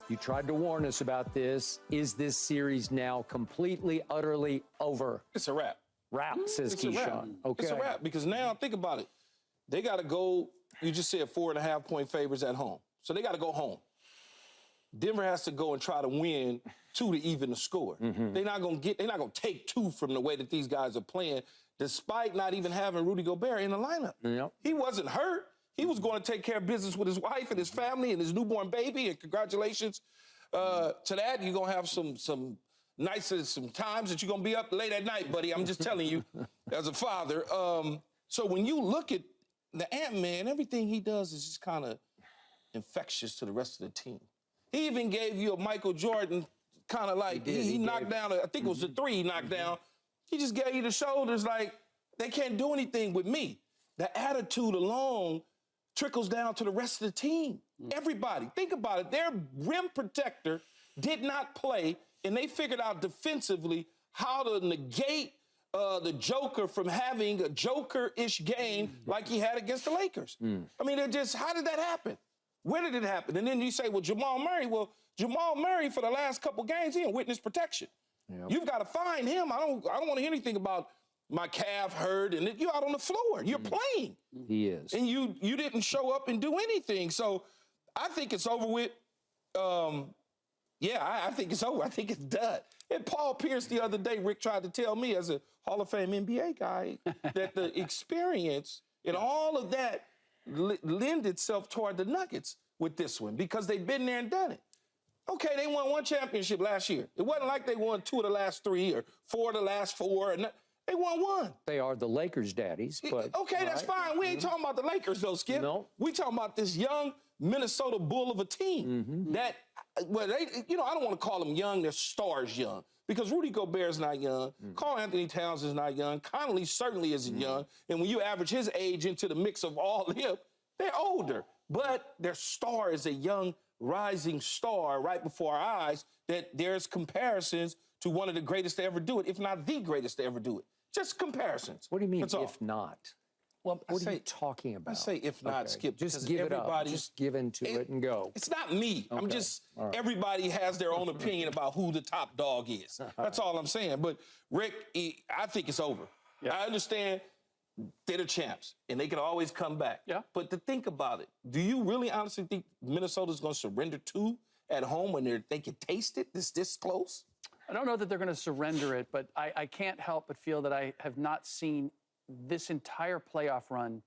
You tried to warn us about this. Is this series now completely, utterly over? It's a wrap. Wrap, says Keyshawn. Okay. It's a wrap because now, think about it. They got to go, you just said 4.5-point favorites at home. So they got to go home. Denver has to go and try to win 2 to even the score. They're not going to take 2 from the way that these guys are playing, despite not even having Rudy Gobert in the lineup. Yep. He wasn't hurt. He was going to take care of business with his wife and his family and his newborn baby. And congratulations to that. You're going to have some times that you're going to be up late at night, buddy. I'm just telling you, as a father. So when you look at the Ant-Man, everything he does is just kind of infectious to the rest of the team. He even gave you a Michael Jordan kind of like, he knocked down, I think it was the 3 he knocked down. He just gave you the shoulders like, they can't do anything with me. The attitude alone trickles down to the rest of the team. Everybody, think about it. Their rim protector did not play, and they figured out defensively how to negate the Joker from having a Joker-ish game like he had against the Lakers. I mean, how did that happen? Where did it happen? And then you say, well, Jamal Murray, for the last couple games, he in witness protection. Yep. You've got to find him. I don't want to hear anything about my calf hurt, and you're out on the floor. You're playing. He is. And you didn't show up and do anything. So I think it's over with. I think it's over. I think it's done. And Paul Pierce the other day, Rick tried to tell me as a Hall of Fame NBA guy that the experience and all of that lend itself toward the Nuggets with this one because they've been there and done it. Okay, they won 1 championship last year. It wasn't like they won 2 of the last 3 or 4 of the last 4. They won 1. They are the Lakers' daddies, but... Okay, that's fine. We ain't talking about the Lakers, though, Skip. No. We talking about this young Minnesota Bull of a team that, well, I don't want to call them young. They're stars young because Rudy Gobert's not young. Karl Anthony Towns is not young. Conley certainly isn't young. And when you average his age into the mix of all of them, they're older. But their star is a young, rising star right before our eyes that there's comparisons to one of the greatest to ever do it, if not the greatest to ever do it. Just comparisons. What do you mean, if not? Well, what are you talking about? I say if not, Skip. Just give it up. Just give into it and go. It's not me. Okay. I'm just, everybody has their own opinion about who the top dog is. That's all I'm saying. But, Rick, I think it's over. Yeah. I understand they're the champs, and they can always come back. Yeah. But to think about it, do you really honestly think Minnesota's going to surrender 2 at home when they can taste it this close? I don't know that they're going to surrender it, but I can't help but feel that I have not seen this entire playoff run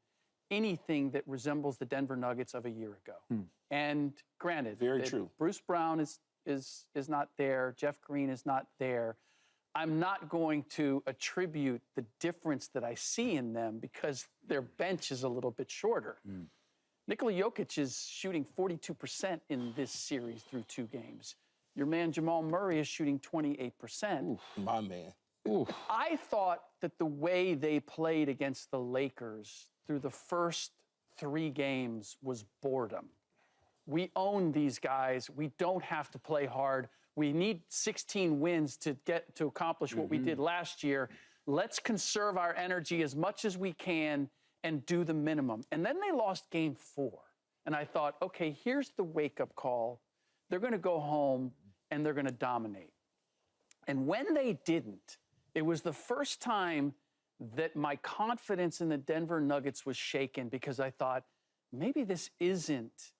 anything that resembles the Denver Nuggets of a year ago. And granted, very true. Bruce Brown is not there. Jeff Green is not there. I'm not going to attribute the difference that I see in them because their bench is a little bit shorter. Nikola Jokić is shooting 42% in this series through 2 games. Your man Jamal Murray is shooting 28%. Oof, my man. Oof. I thought that the way they played against the Lakers through the first 3 games was boredom. We own these guys. We don't have to play hard. We need 16 wins to accomplish what we did last year. Let's conserve our energy as much as we can and do the minimum. And then they lost game 4. And I thought, okay, here's the wake-up call. They're going to go home and they're going to dominate. And when they didn't, it was the first time that my confidence in the Denver Nuggets was shaken because I thought, maybe this isn't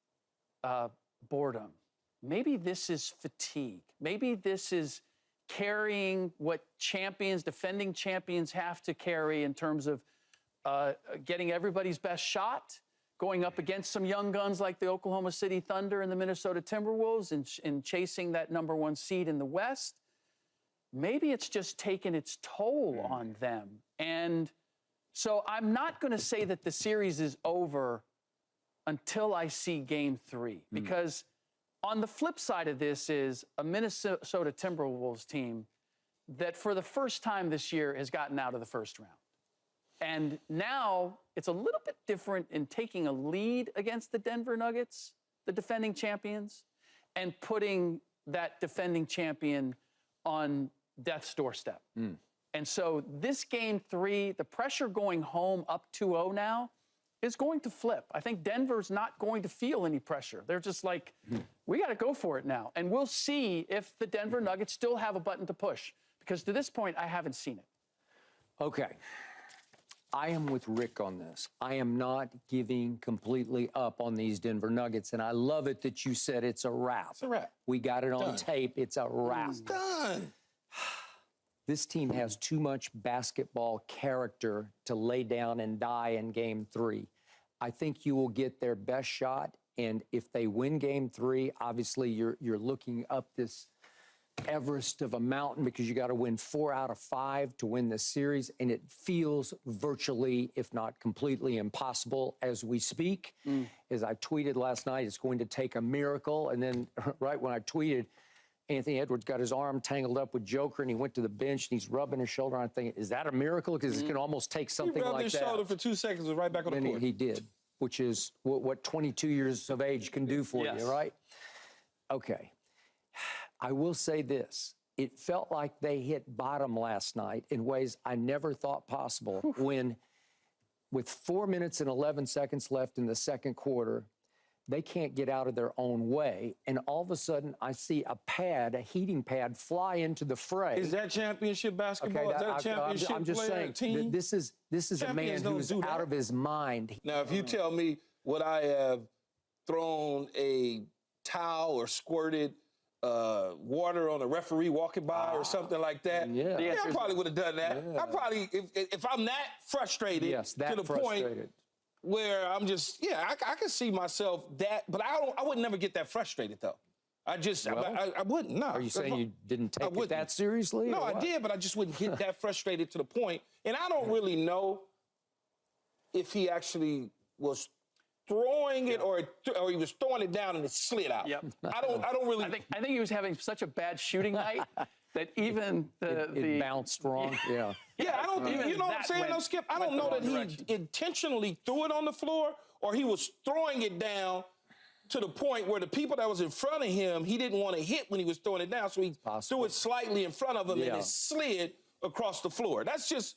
boredom. Maybe this is fatigue. Maybe this is carrying what defending champions have to carry in terms of getting everybody's best shot, going up against some young guns like the Oklahoma City Thunder and the Minnesota Timberwolves and chasing that #1 seed in the West. Maybe it's just taken its toll on them. And so I'm not going to say that the series is over until I see game 3. Because on the flip side of this is a Minnesota Timberwolves team that for the first time this year has gotten out of the first round. And now it's a little bit different in taking a lead against the Denver Nuggets, the defending champions, and putting that defending champion on death's doorstep. And so this game 3, the pressure going home up 2-0 now is going to flip. I think Denver's not going to feel any pressure. They're just like, we got to go for it now. And we'll see if the Denver Nuggets still have a button to push. Because to this point, I haven't seen it. Okay. I am with Rick on this. I am not giving completely up on these Denver Nuggets, and I love it that you said it's a wrap. It's a wrap. We got it on tape. It's a wrap. It's done. This team has too much basketball character to lay down and die in Game 3. I think you will get their best shot, and if they win Game 3, obviously you're looking up this Everest of a mountain because you got to win 4 out of 5 to win this series, and it feels virtually, if not completely, impossible as we speak. As I tweeted last night, it's going to take a miracle, and then right when I tweeted, Anthony Edwards got his arm tangled up with Joker, and he went to the bench, and he's rubbing his shoulder. I'm thinking, is that a miracle? Because it can almost take something like that. He rubbed his shoulder for 2 seconds and right back on the court. He did, which is what 22 years of age can do for you, right? Okay. I will say this. It felt like they hit bottom last night in ways I never thought possible when, with 4 minutes and 11 seconds left in the second quarter, they can't get out of their own way. And all of a sudden, I see a heating pad, fly into the fray. Is that championship basketball? Okay, is that a championship I'm just saying, team? this is a man who's out of his mind. Now, if you tell me would I have thrown a towel or squirted water on a referee walking by or something like that, I probably would have done that. I probably, if I'm that frustrated to the point where I'm just, I can see myself that, but I would never get that frustrated though. I wouldn't. No. Are you saying you didn't take it that seriously? No, I did, but I just wouldn't get that frustrated to the point. And I don't really know if he actually was throwing it or he was throwing it down and it slid out. I don't really. I think he was having such a bad shooting night that even it bounced wrong. Yeah, I don't. You know what I'm saying, though, Skip? I don't know that he intentionally threw it on the floor or he was throwing it down to the point where the people that was in front of him, he didn't want to hit when he was throwing it down, so he threw it slightly in front of him and it slid across the floor. That's just.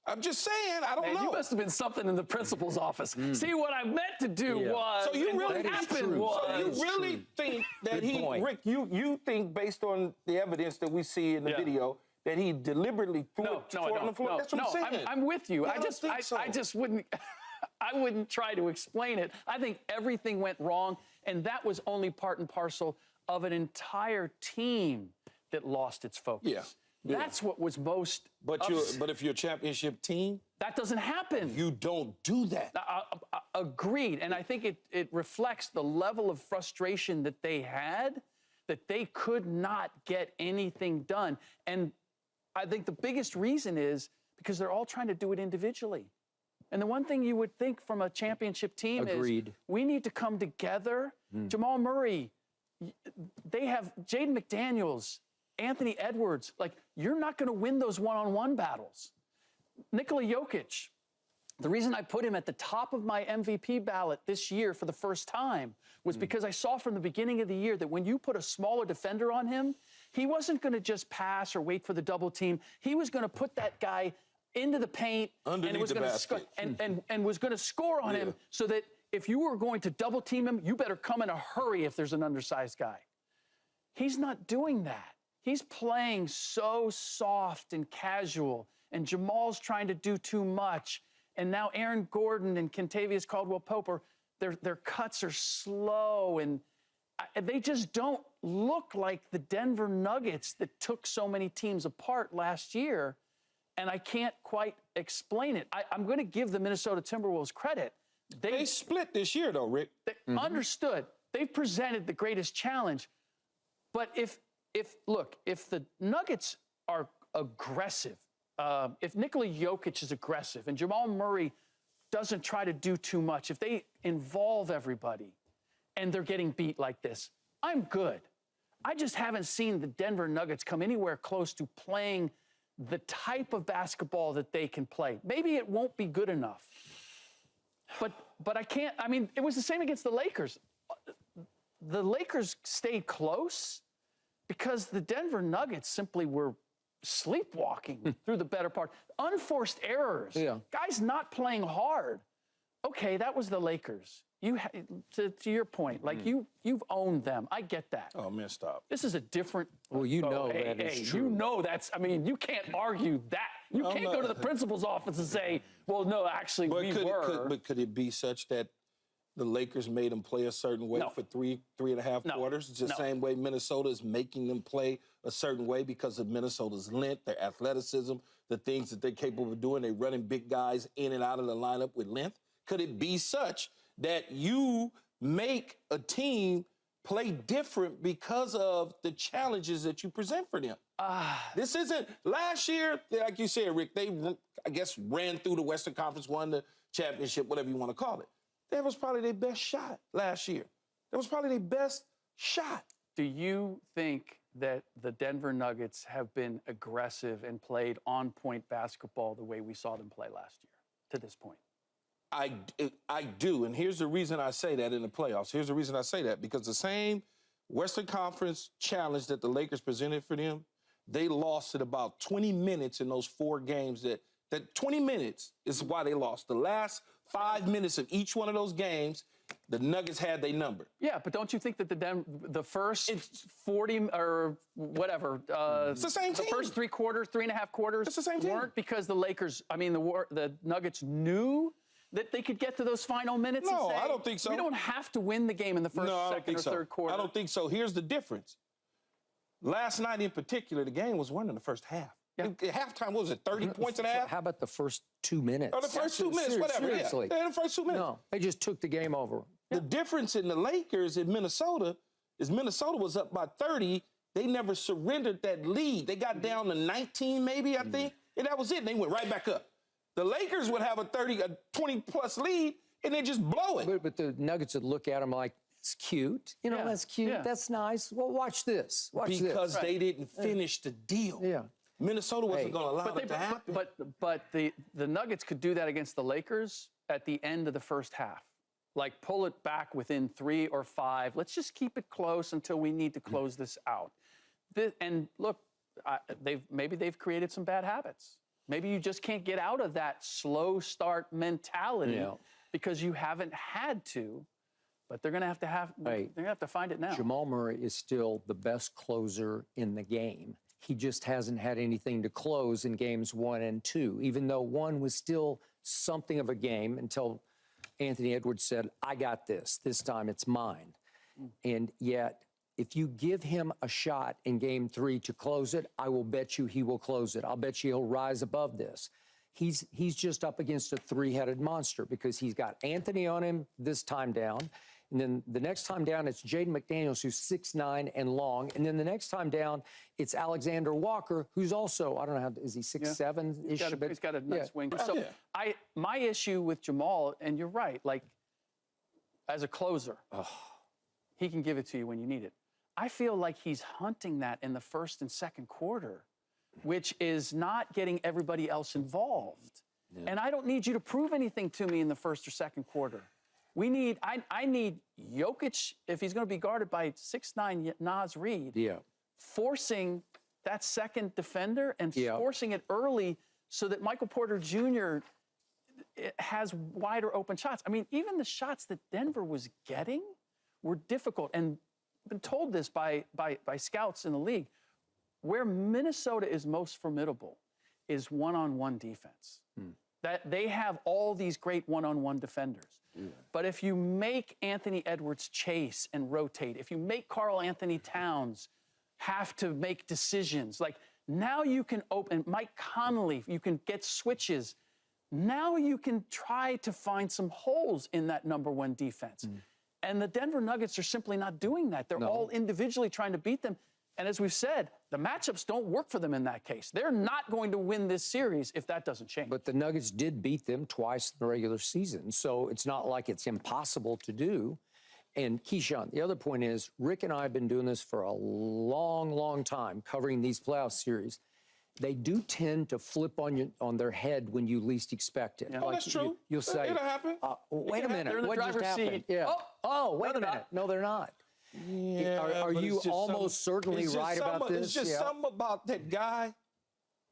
I'm just saying, I don't know. You must have been something in the principal's office. See, what I meant to do was, so you really happened was. So you really think that Rick, you think based on the evidence that we see in the video, that he deliberately threw it on the floor? That's what I'm saying. I'm with you. Yeah, I just wouldn't, I wouldn't try to explain it. I think everything went wrong, and that was only part and parcel of an entire team that lost its focus. That's what was most. But if you're a championship team, that doesn't happen. You don't do that. Agreed, and I think it reflects the level of frustration that they had, that they could not get anything done. And I think the biggest reason is because they're all trying to do it individually. And the one thing you would think from a championship team is we need to come together. Jamal Murray, they have Jaden McDaniels, Anthony Edwards. Like, you're not going to win those one-on-one battles. Nikola Jokić, the reason I put him at the top of my MVP ballot this year for the first time was because I saw from the beginning of the year that when you put a smaller defender on him, he wasn't going to just pass or wait for the double team. He was going to put that guy into the paint and was going to and was going to score on him, so that if you were going to double team him, you better come in a hurry if there's an undersized guy. He's not doing that. He's playing so soft and casual, and Jamal's trying to do too much. And now Aaron Gordon and Kentavious Caldwell-Pope, their cuts are slow, and they just don't look like the Denver Nuggets that took so many teams apart last year, and I can't quite explain it. I'm going to give the Minnesota Timberwolves credit. They split this year, though, Rick. Understood. They've presented the greatest challenge. But if the Nuggets are aggressive, if Nikola Jokić is aggressive and Jamal Murray doesn't try to do too much, if they involve everybody and they're getting beat like this, I'm good. I just haven't seen the Denver Nuggets come anywhere close to playing the type of basketball that they can play. Maybe it won't be good enough. But I can't, I mean, it was the same against the Lakers. The Lakers stayed close because the Denver Nuggets simply were sleepwalking through the better part. Unforced errors. Guys not playing hard. okay, that was the Lakers. To your point, like you've owned them. I get that. Oh man, stop. This is a different. Well, you know that is true. You know that's. I mean, you can't argue that. You can't go to the principal's office and say, "Well, no, actually, we were." But could it be such that the Lakers made them play a certain way for three and a half quarters? It's the same way Minnesota is making them play a certain way because of Minnesota's length, their athleticism, the things that they're capable of doing. They're running big guys in and out of the lineup with length. Could it be such that you make a team play different because of the challenges that you present for them? This isn't last year, like you said, Rick, they, I guess, ran through the Western Conference, won the championship, whatever you want to call it. That was probably their best shot last year. That was probably their best shot. Do you think that the Denver Nuggets have been aggressive and played on-point basketball the way we saw them play last year to this point? I do, and here's the reason I say that in the playoffs. Here's the reason I say that, because the same Western Conference challenge that the Lakers presented for them, they lost at about 20 minutes in those 4 games. That 20 minutes is why they lost. The last 5 minutes of each one of those games, the Nuggets had their number. Yeah, but don't you think that the first 40 or whatever, it's the same team. The first 3 quarters, 3.5 quarters, it's the same team. Weren't because the Lakers, I mean, the Nuggets knew that they could get to those final minutes? No, and say, I don't think so. We don't have to win the game in the first, second, or third quarter. I don't think so. Here's the difference. Last night in particular, the game was won in the first half. Yeah. At halftime, what was it, 30 points and a half? How about the first 2 minutes? Or the first 2 minutes, whatever. Seriously. Yeah, the first 2 minutes. No, they just took the game over. The difference in the Lakers in Minnesota is Minnesota was up by 30. They never surrendered that lead. They got down to 19 maybe, I think, and that was it. And they went right back up. The Lakers would have a 20-plus lead and then just blow it. But the Nuggets would look at them like, it's cute. You know, that's cute. Yeah. That's nice. Well, watch this. Watch this. Because they didn't finish the deal. Yeah. Minnesota wasn't going to allow it to happen. But the Nuggets could do that against the Lakers at the end of the first half. Like, pull it back within 3 or 5. Let's just keep it close until we need to close this out. And look, maybe they've created some bad habits. Maybe you just can't get out of that slow start mentality because you haven't had to. But they're going to have they're going to have to find it now. Jamal Murray is still the best closer in the game. He just hasn't had anything to close in games 1 and 2, even though 1 was still something of a game until Anthony Edwards said, I got this. This time it's mine. And yet, if you give him a shot in game 3 to close it, I will bet you he will close it. I'll bet you he'll rise above this. He's just up against a 3-headed monster because he's got Anthony on him this time down. And then the next time down, it's Jaden McDaniels, who's 6'9" and long. And then the next time down, it's Alexander Walker, who's also, I don't know, is he 6'7"-ish? He's got a nice wing. So my issue with Jamal, and you're right, like, as a closer, he can give it to you when you need it. I feel like he's hunting that in the first and second quarter, which is not getting everybody else involved. Yeah. And I don't need you to prove anything to me in the first or second quarter. I need Jokić, if he's going to be guarded by 6'9" Naz Reid, forcing that second defender and forcing it early so that Michael Porter Jr. has wider open shots. I mean, even the shots that Denver was getting were difficult. And I've been told this by scouts in the league. Where Minnesota is most formidable is one-on-one defense. That they have all these great one-on-one defenders. But if you make Anthony Edwards chase and rotate, if you make Karl Anthony Towns have to make decisions, like now you can open, Mike Conley, you can get switches. Now you can try to find some holes in that number 1 defense. And the Denver Nuggets are simply not doing that. They're all individually trying to beat them. And as we've said, the matchups don't work for them in that case. They're not going to win this series if that doesn't change. But the Nuggets did beat them twice in the regular season, so it's not like it's impossible to do. And Keyshawn, the other point is, Rick and I have been doing this for a long, long time, covering these playoff series. They do tend to flip on their head when you least expect it. Yeah. Like that's true. You'll say, it'll happen. Wait a minute, what just happened? Yeah. Oh, wait a minute. No, they're not. Yeah, are you almost certainly right about this? It's just something about that guy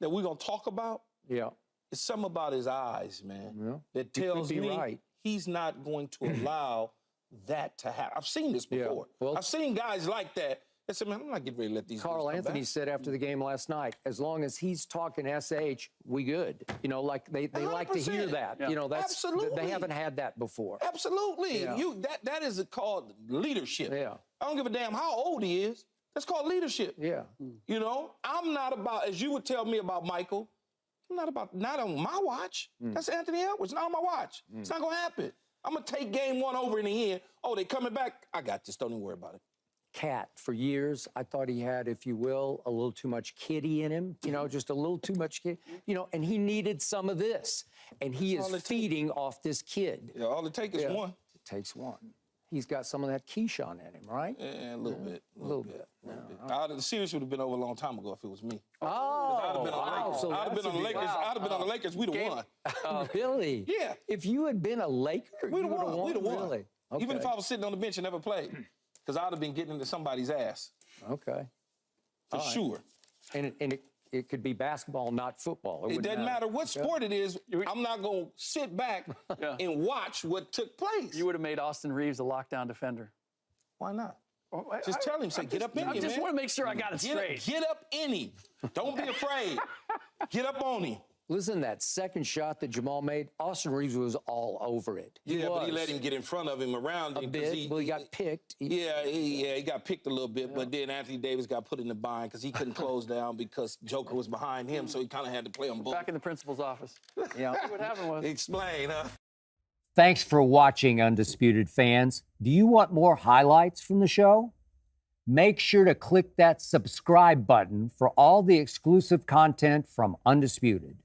that we're going to talk about. Yeah. It's something about his eyes, man. That tells me he's not going to allow that to happen. I've seen this before. Well, I've seen guys like that. They said, man, I'm not getting ready to let these Carl dudes come Anthony back. said after the game last night, as long as he's talking SH, we good. You know, like they like to hear 100%. that. Yeah. You know, that's Absolutely. they haven't had that before. Absolutely. Yeah. That is called leadership. Yeah. I don't give a damn how old he is. That's called leadership. Yeah. You know, I'm not about, as you would tell me about Michael, I'm not on my watch. That's Anthony Edwards, not on my watch. It's not going to happen. I'm going to take game one over in the end. Oh, they coming back? I got this. Don't even worry about it. Cat, for years, I thought he had, if you will, a little too much kitty in him, you know, just a little too much kid, you know, and he needed some of this. And he That's all is it takes. feeding off this kid. Yeah, all it takes is one. It takes one. He's got some of that Keyshawn in him, right? Yeah, a little bit. A little bit. The series would have been over a long time ago if it was me. Oh, I'd have been on the Lakers. so I'd have that's been on the a big- Lakers. I'd have been on the Lakers. We'd have won. Really? Yeah. If you had been a Laker, We'd you have would have won. We'd have won. Really? Okay. Even if I was sitting on the bench and never played, because I'd have been getting into somebody's ass Okay. for sure. And it could be basketball, not football. It wouldn't doesn't matter what sport it is. I'm not going to sit back and watch what took place. You would have made Austin Reeves a lockdown defender. Why not? Just tell him, say, get up in I him, just man. want to make sure I got it straight. Get up in him. Don't be afraid. Get up on him. Listen, that second shot that Jamal made, Austin Reeves was all over it. But he let him get in front of him, around him. A bit. He got picked. He got picked a little bit, but then Anthony Davis got put in the bind because he couldn't close down because Joker was behind him, so he kind of had to play on both. Back in the principal's office. Yeah. See what happened was. Explain, huh? Thanks for watching, Undisputed fans. Do you want more highlights from the show? Make sure to click that subscribe button for all the exclusive content from Undisputed.